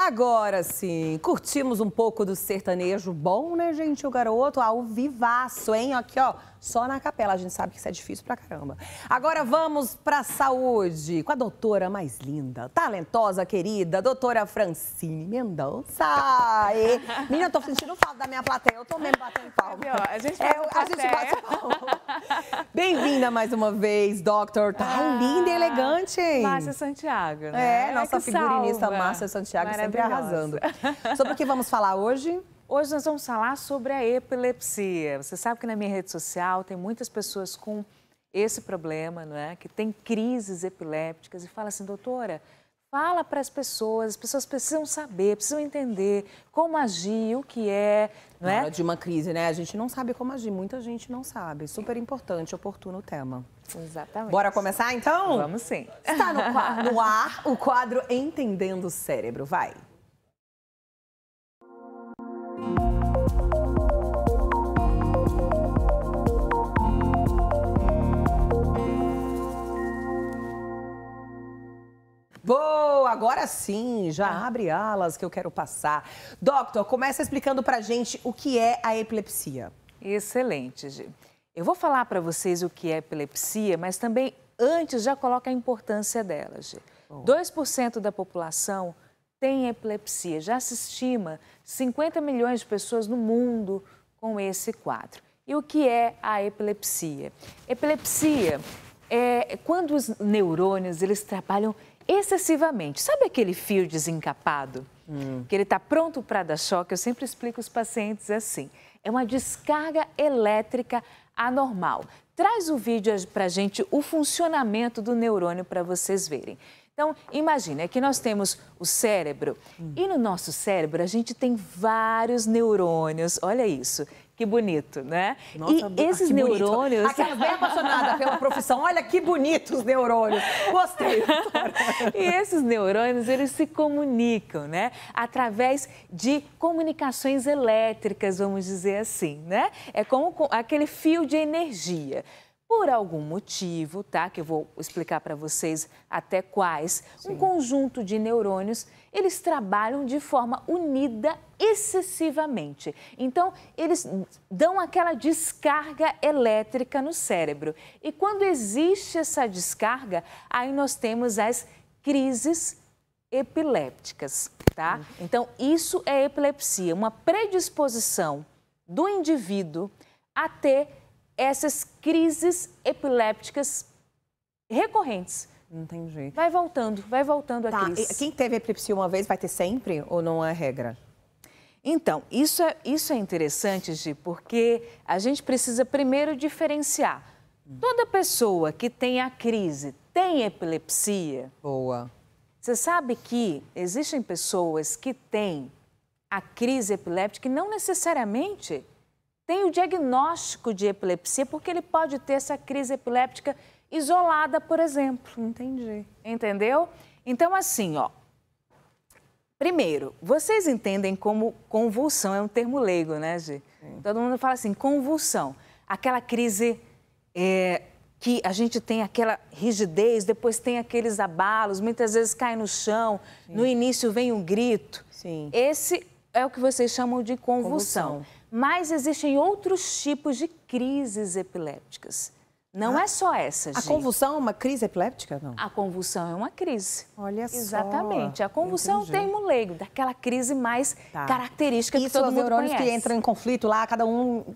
Agora sim, curtimos um pouco do sertanejo bom, né, gente? O garoto ao vivaço, hein? Aqui, ó, só na capela. A gente sabe que isso é difícil pra caramba. Agora vamos pra saúde com a doutora mais linda, talentosa, querida, doutora Francine Mendonça. E, menina, eu tô sentindo falta da minha plateia. Eu tô mesmo batendo palma. A gente bate palma. Bem-vinda mais uma vez, doutor. Tá linda e elegante, hein? Márcia Santiago, né? Nossa figurinista Márcia Santiago sempre arrasando. Sobre o que vamos falar hoje? Hoje nós vamos falar sobre a epilepsia. Você sabe que na minha rede social tem muitas pessoas com esse problema, não é? Que tem crises epilépticas e fala assim, doutora, fala para as pessoas precisam saber, precisam entender como agir, o que é, não é? Na hora de uma crise, né? A gente não sabe como agir, muita gente não sabe. Super importante, oportuno o tema. Exatamente. Bora começar, então? Vamos sim. Está no ar o quadro Entendendo o Cérebro. Vai. Boa, agora sim, já abre alas que eu quero passar. Doctor, começa explicando pra gente o que é a epilepsia. Excelente, Gi. Eu vou falar para vocês o que é epilepsia, mas também antes já coloca a importância dela, Gi. 2% da população tem epilepsia. Já se estima 50 milhões de pessoas no mundo com esse quadro. E o que é a epilepsia? Epilepsia é quando os neurônios eles trabalham excessivamente. Sabe aquele fio desencapado? Que ele está pronto para dar choque? Eu sempre explico aos pacientes assim. É uma descarga elétrica anormal. Traz o vídeo para a gente, o funcionamento do neurônio para vocês verem. Então, imagine, aqui nós temos o cérebro e no nosso cérebro a gente tem vários neurônios. Olha isso, que bonito, né? Nossa, e esses neurônios... Aquela bem apaixonada pela profissão, olha que bonitos neurônios. Gostei. E esses neurônios, eles se comunicam, né? Através de comunicações elétricas, vamos dizer assim, né? É como aquele fio de energia. Por algum motivo, tá? Que eu vou explicar para vocês até quais, um conjunto de neurônios, eles trabalham de forma unida excessivamente. Então, eles dão aquela descarga elétrica no cérebro. E quando existe essa descarga, aí nós temos as crises epilépticas, tá? Então, isso é epilepsia, uma predisposição do indivíduo a ter essas crises epilépticas recorrentes. Entendi. Vai voltando a crise. Quem teve epilepsia uma vez vai ter sempre ou não é regra? Então, isso é interessante, Gi, porque a gente precisa primeiro diferenciar. Toda pessoa que tem a crise tem epilepsia? Boa. Você sabe que existem pessoas que têm a crise epiléptica e não necessariamente tem o diagnóstico de epilepsia, porque ele pode ter essa crise epiléptica isolada, por exemplo. Entendi. Entendeu? Então, assim, ó. Primeiro, vocês entendem como convulsão, é um termo leigo, né, Gi? Todo mundo fala assim, convulsão. Aquela crise que a gente tem aquela rigidez, depois tem aqueles abalos, muitas vezes cai no chão, no início vem um grito. Sim. Esse é o que vocês chamam de convulsão. Mas existem outros tipos de crises epilépticas. Não é só essa, Gi. A convulsão é uma crise epiléptica, não? A convulsão é uma crise. Olha só. Exatamente. A convulsão é um termo leigo, daquela crise mais característica que Isso, todo os mundo neurônios conhece. que entram em conflito lá, cada um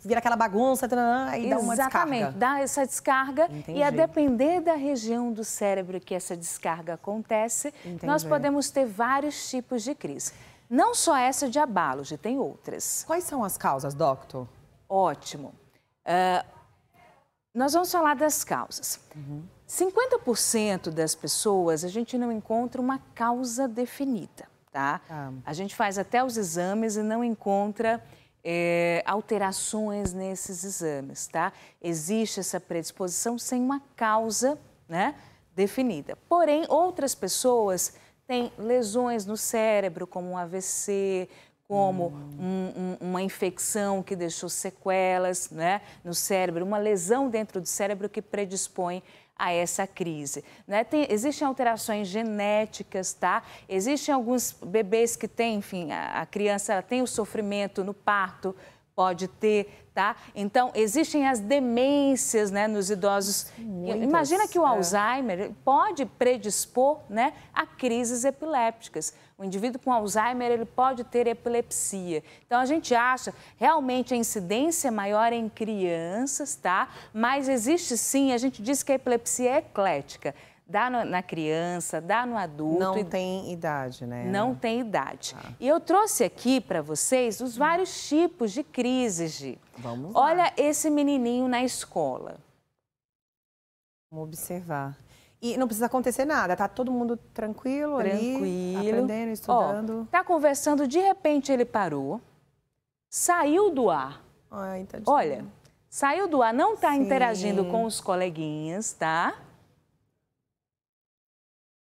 vira aquela bagunça e dá uma descarga. Exatamente, dá essa descarga. Entendi. E a depender da região do cérebro que essa descarga acontece, nós podemos ter vários tipos de crise. Não só essa de abalo, já tem outras. Quais são as causas, doctor? Ótimo. Nós vamos falar das causas. 50% das pessoas, a gente não encontra uma causa definida, tá? A gente faz até os exames e não encontra alterações nesses exames, tá? Existe essa predisposição sem uma causa, né, definida. Porém, outras pessoas têm lesões no cérebro, como um AVC, como uma infecção que deixou sequelas, né, no cérebro, uma lesão dentro do cérebro que predispõe a essa crise, né? Existem alterações genéticas, tá? Existem alguns bebês que têm, enfim, a criança ela tem o sofrimento no parto, pode ter, tá? Então, existem as demências, né, nos idosos. Muitas, imagina que o Alzheimer pode predispor, né, a crises epilépticas. O indivíduo com Alzheimer, ele pode ter epilepsia. Então, a gente acha realmente a incidência maior em crianças, tá? Mas existe sim, a gente diz que a epilepsia é eclética. Dá na criança, dá no adulto. Não tem idade, né? Não tem idade. E eu trouxe aqui para vocês os vários tipos de crises, Gi. Vamos lá. Olha esse menininho na escola. Vamos observar. E não precisa acontecer nada, tá todo mundo tranquilo ali, aprendendo, estudando. Ó, tá conversando, de repente ele parou, saiu do ar. Ai, tá. Olha, saiu do ar, não tá Sim. interagindo com os coleguinhas, tá?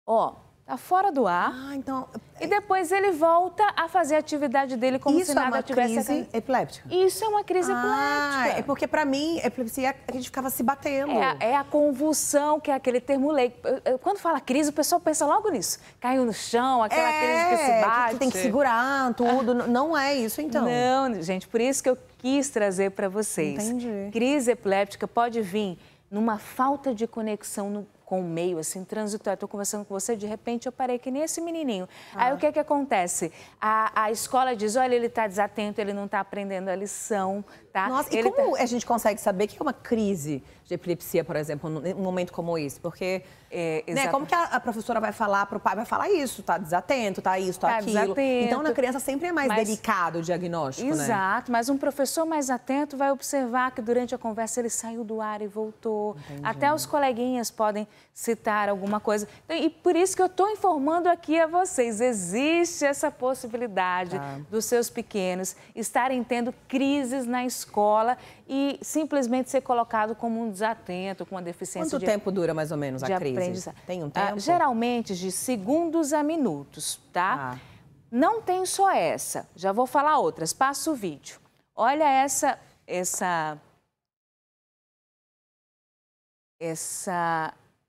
Ó, tá fora do ar. Ah, então... E depois ele volta a fazer a atividade dele como se nada tivesse acontecido. Isso é uma crise epiléptica? Isso é uma crise epiléptica. É porque pra mim, epilepsia, a gente ficava se batendo. É a convulsão, que é aquele termo leigo. Quando fala crise, o pessoal pensa logo nisso. Caiu no chão, aquela crise que se bate. Que tem que segurar tudo. Não é isso, então. Não, gente, por isso que eu quis trazer para vocês. Entendi. Crise epiléptica pode vir numa falta de conexão com o meio, assim, transitório. Estou conversando com você, de repente eu parei que nem esse menininho. Aí o que acontece? A escola diz, olha, ele está desatento, ele não está aprendendo a lição, tá? Nossa, e como a gente consegue saber que é uma crise de epilepsia, por exemplo, num momento como esse? Porque, né, como que a professora vai falar para o pai? Vai falar isso, tá desatento, tá isso, tá aquilo. Desatento. Então, na criança sempre é mais delicado o diagnóstico, né? Exato, mas um professor mais atento vai observar que durante a conversa ele saiu do ar e voltou. Entendi. Até os coleguinhas podem citar alguma coisa. Então, e por isso que eu estou informando aqui a vocês, existe essa possibilidade dos seus pequenos estarem tendo crises na escola e simplesmente ser colocado como um desatento, com uma deficiência Quanto tempo dura mais ou menos a crise? Tem um tempo? Geralmente de segundos a minutos, tá? Não tem só essa, já vou falar outras, passa o vídeo. Olha essa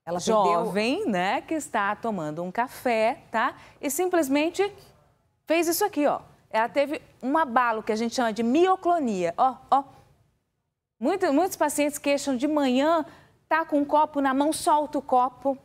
ela jovem, né, que está tomando um café, tá? E simplesmente fez isso aqui, ó. Ela teve um abalo que a gente chama de mioclonia, ó. Muitos pacientes queixam de manhã, tá com um copo na mão, solta o copo,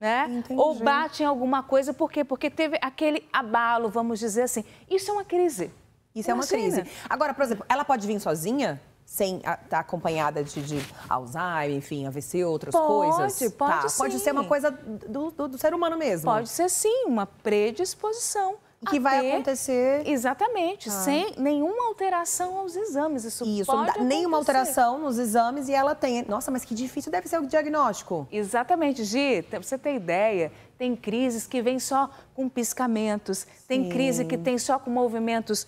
né? Entendi. Ou bate em alguma coisa, por quê? Porque teve aquele abalo, vamos dizer assim. Isso é uma crise. Isso é uma crise. Agora, por exemplo, ela pode vir sozinha? Sem estar acompanhada de Alzheimer, enfim, AVC, outras coisas? Pode sim. Pode ser uma coisa do ser humano mesmo? Pode ser sim, uma predisposição. Que vai acontecer... Exatamente, sem nenhuma alteração aos exames. Isso pode não dá acontecer. Nenhuma alteração nos exames e ela tem... Nossa, mas que difícil deve ser o diagnóstico. Exatamente, Gi, pra você ter ideia, tem crises que vêm só com piscamentos, tem crise que tem só com movimentos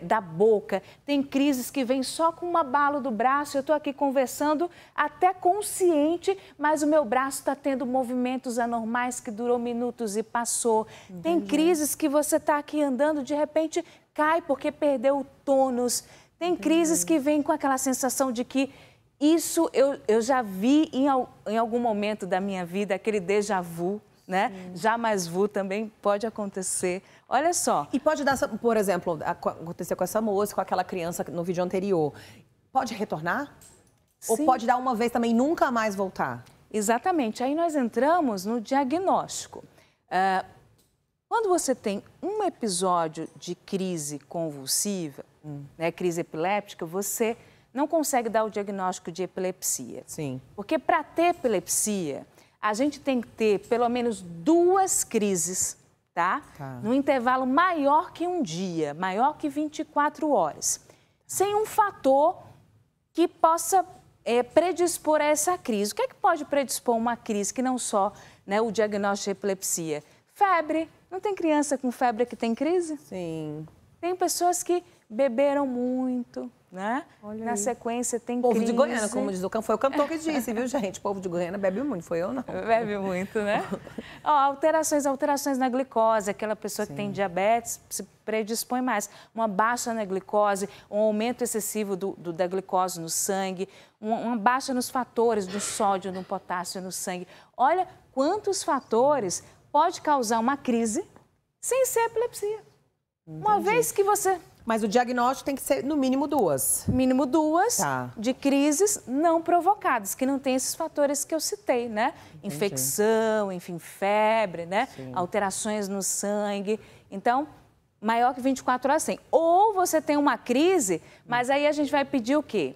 da boca, tem crises que vêm só com um abalo do braço. Eu estou aqui conversando até consciente, mas o meu braço está tendo movimentos anormais que durou minutos e passou. Entendi. Tem crises que você está aqui andando, de repente cai porque perdeu o tônus. Tem crises que vêm com aquela sensação de que isso eu já vi em algum momento da minha vida, aquele déjà vu, né? Jamais vu também pode acontecer. Olha só. E pode dar, por exemplo, acontecer com essa moça, com aquela criança no vídeo anterior. Pode retornar? Sim. Ou pode dar uma vez também e nunca mais voltar? Exatamente. Aí nós entramos no diagnóstico. Quando você tem um episódio de crise convulsiva, né, crise epiléptica, você não consegue dar o diagnóstico de epilepsia. Sim. Porque para ter epilepsia, a gente tem que ter pelo menos 2 crises, tá? Num intervalo maior que um dia, maior que 24 horas. Sem um fator que possa predispor a essa crise. O que é que pode predispor uma crise que não só, né, o diagnóstico de epilepsia? Febre. Não tem criança com febre que tem crise? Sim. Tem pessoas que beberam muito, né? Olha Na aí. sequência tem Povo crise. de Goiânia, como diz o cantor, foi o cantor que disse, viu, gente? Povo de Goiânia bebe muito, foi eu não. Bebe muito, né? Ó, alterações na glicose, aquela pessoa que tem diabetes se predispõe mais. Uma baixa na glicose, um aumento excessivo da glicose no sangue, uma baixa nos fatores do sódio, do potássio no sangue. Olha quantos fatores pode causar uma crise sem ser epilepsia. Entendi. Uma vez que você... Mas o diagnóstico tem que ser no mínimo 2. Mínimo 2 Tá. de crises não provocadas, que não tem esses fatores que eu citei, né? Entendi. Infecção, enfim, febre, né? Sim. Alterações no sangue. Então, maior que 24 horas tem. Ou você tem uma crise, mas aí a gente vai pedir o quê?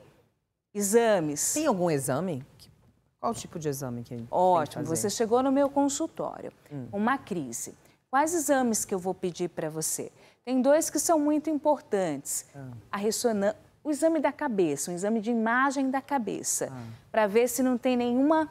Exames. Tem algum exame? Qual tipo de exame que Ótimo, tem que fazer? você chegou no meu consultório, uma crise. Quais exames que eu vou pedir para você? Tem 2 que são muito importantes. A ressonância, o exame da cabeça, um exame de imagem da cabeça, para ver se não tem nenhuma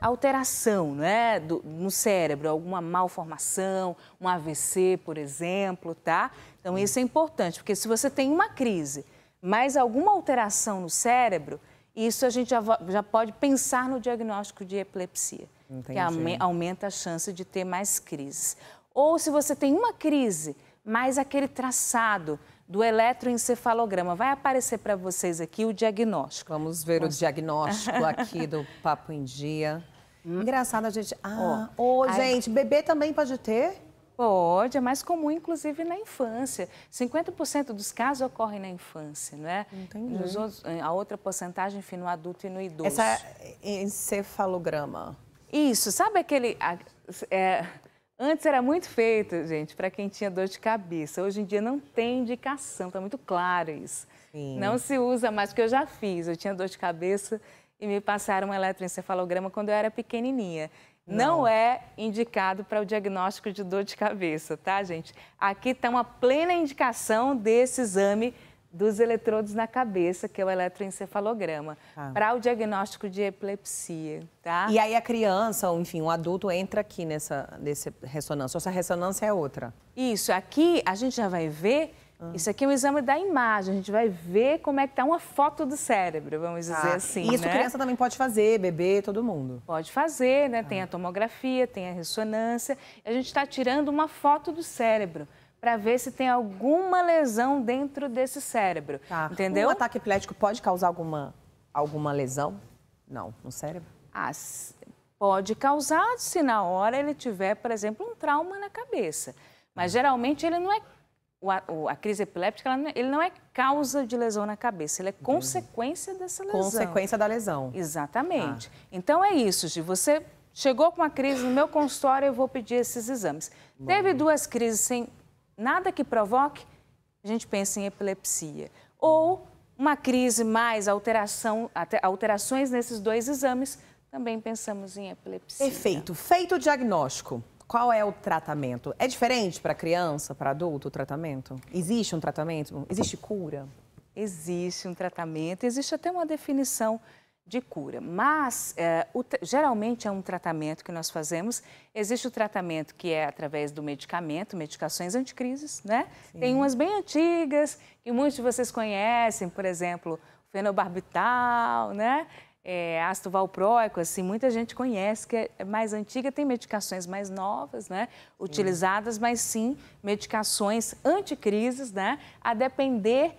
alteração, né, no cérebro, alguma malformação, um AVC, por exemplo, tá? Então, isso é importante, porque se você tem uma crise, mas alguma alteração no cérebro, isso a gente já pode pensar no diagnóstico de epilepsia, que aumenta a chance de ter mais crises. Ou se você tem uma crise, mas aquele traçado do eletroencefalograma, vai aparecer para vocês aqui o diagnóstico. Vamos ver o diagnóstico aqui do Papo em Dia. Engraçado a gente... gente, bebê também pode ter? Pode, é mais comum, inclusive, na infância. 50% dos casos ocorrem na infância, né? Entendi. A outra porcentagem, enfim, no adulto e no idoso. Essa é encefalograma. Isso, sabe aquele... Antes era muito feito, gente, para quem tinha dor de cabeça. Hoje em dia não tem indicação, está muito claro isso. Sim. Não se usa mais, porque eu já fiz. Eu tinha dor de cabeça e me passaram um eletroencefalograma quando eu era pequenininha. Não é indicado para o diagnóstico de dor de cabeça, tá, gente? Aqui está uma plena indicação desse exame dos eletrodos na cabeça, que é o eletroencefalograma, para o diagnóstico de epilepsia, tá? E aí a criança, ou enfim, um adulto entra aqui nessa ressonância. Essa ressonância é outra. Isso, aqui a gente já vai ver, isso aqui é um exame da imagem, a gente vai ver como é que está uma foto do cérebro, vamos dizer assim, E isso né? criança também pode fazer, bebê, todo mundo. Pode fazer, né? Tem a tomografia, tem a ressonância, a gente está tirando uma foto do cérebro, para ver se tem alguma lesão dentro desse cérebro, entendeu? Um ataque epilético pode causar alguma lesão? Não, no cérebro? Pode causar se na hora ele tiver, por exemplo, um trauma na cabeça. Mas geralmente ele não é... A crise epiléptica, ele não é causa de lesão na cabeça, ele é consequência dessa lesão. Consequência da lesão. Exatamente. Então é isso, Gi. Você chegou com uma crise no meu consultório, eu vou pedir esses exames. Teve 2 crises sem nada que provoque, a gente pensa em epilepsia. Ou uma crise mais alterações nesses 2 exames, também pensamos em epilepsia. Perfeito. Feito o diagnóstico, qual é o tratamento? É diferente para criança, para adulto o tratamento? Existe um tratamento? Existe cura? Existe um tratamento, existe até uma definição de cura, mas geralmente é um tratamento que nós fazemos. Existe o tratamento que é através do medicamento, medicações anticrises, né? Sim. Tem umas bem antigas, que muitos de vocês conhecem, por exemplo, fenobarbital, né? Ácido valproico, assim, muita gente conhece, que é mais antiga. Tem medicações mais novas, né? Utilizadas, mas sim medicações anticrises, né? A depender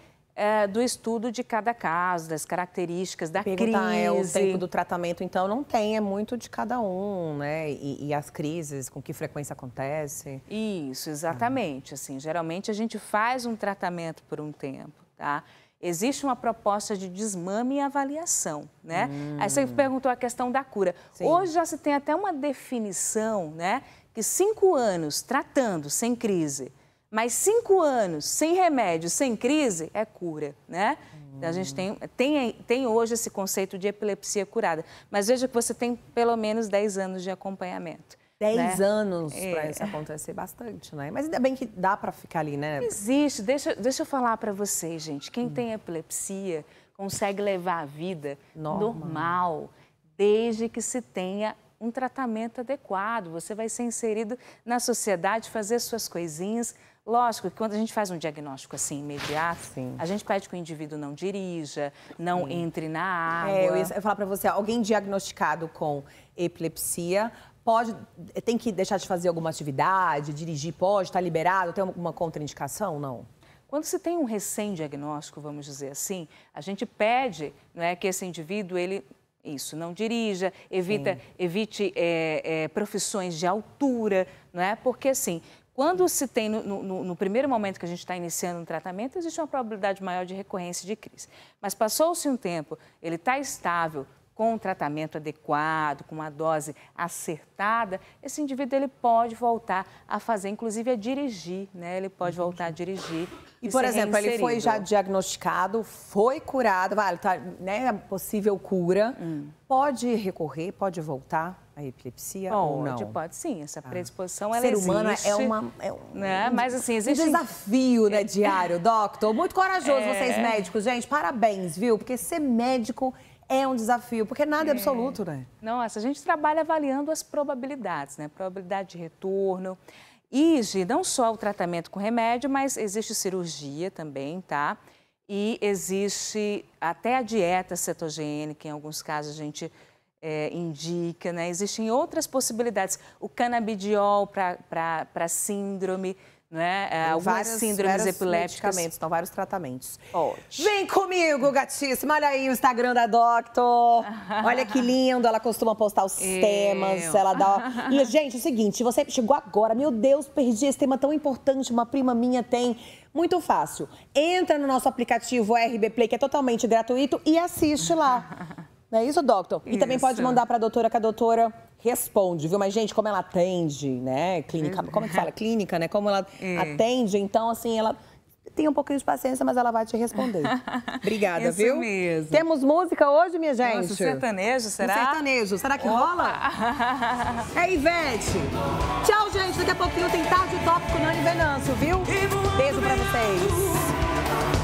do estudo de cada caso, das características da crise. O tempo do tratamento, então, não tem, é muito de cada um, né? E as crises, com que frequência acontece? Isso, exatamente. Assim, geralmente a gente faz um tratamento por um tempo, tá? Existe uma proposta de desmame e avaliação, né? Aí você perguntou a questão da cura. Sim. Hoje já se tem até uma definição, né? Que 5 anos tratando sem crise, mas 5 anos sem remédio, sem crise, é cura, né? Então, a gente tem hoje esse conceito de epilepsia curada. Mas veja que você tem pelo menos 10 anos de acompanhamento. 10 anos para isso acontecer, bastante, né? Mas ainda bem que dá para ficar ali, né? Existe. Deixa eu falar para vocês, gente. Quem tem epilepsia consegue levar a vida normal, desde que se tenha um tratamento adequado. Você vai ser inserido na sociedade, fazer suas coisinhas, Lógico que quando a gente faz um diagnóstico assim imediato, a gente pede que o indivíduo não dirija, não entre na água. Eu ia falar para você, alguém diagnosticado com epilepsia tem que deixar de fazer alguma atividade, dirigir pode, está liberado, tem alguma contraindicação, não? Quando se tem um recém-diagnóstico, vamos dizer assim, a gente pede, não é, que esse indivíduo, não dirija, evite profissões de altura, não é? Porque, assim, quando se tem, no primeiro momento que a gente está iniciando um tratamento, existe uma probabilidade maior de recorrência de crise. Mas passou-se um tempo, ele está estável, com um tratamento adequado, com uma dose acertada, esse indivíduo ele pode voltar a fazer, inclusive a dirigir, né? Ele pode voltar a dirigir. E por exemplo, ele foi já diagnosticado, foi curado, tá, né, possível cura, pode recorrer, pode voltar à epilepsia ou não? Pode sim, essa predisposição ela existe. O ser humano mas assim, existe um desafio, né, diário, doctor. Muito corajoso vocês médicos, gente, parabéns, viu? Porque ser médico é um desafio, porque nada é absoluto, né? Nossa, a gente trabalha avaliando as probabilidades, né? Probabilidade de retorno. E, Gi, não só o tratamento com remédio, mas existe cirurgia também, tá? E existe até a dieta cetogênica, em alguns casos a gente indica, né? Existem outras possibilidades. O canabidiol para síndrome, né? Algumas síndromes epilépticas. Estão vários tratamentos. Vem comigo, gatíssima. Olha aí o Instagram da Doctor. Olha que lindo. Ela costuma postar os temas. Ela dá. E, gente, é o seguinte: você chegou agora. Meu Deus, perdi esse tema tão importante. Uma prima minha tem. Muito fácil. Entra no nosso aplicativo RB Play, que é totalmente gratuito, e assiste lá. Não é isso, Doctor? E também pode mandar para a doutora, que a doutora responde, viu? Mas, gente, como ela atende, né? Clínica, como é que fala? Clínica, né? Como ela atende, então, assim, ela tem um pouquinho de paciência, mas ela vai te responder. Obrigada, isso viu? Mesmo. Temos música hoje, minha gente? Nossa, sertanejo, será? Sertanejo. Será que rola? É, Ivete. Tchau, gente. Daqui a pouquinho tem Tarde Tópico Nani Venâncio, viu? Beijo pra vocês.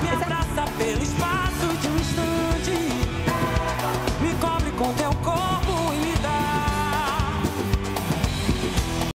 Me abraça pelo espaço.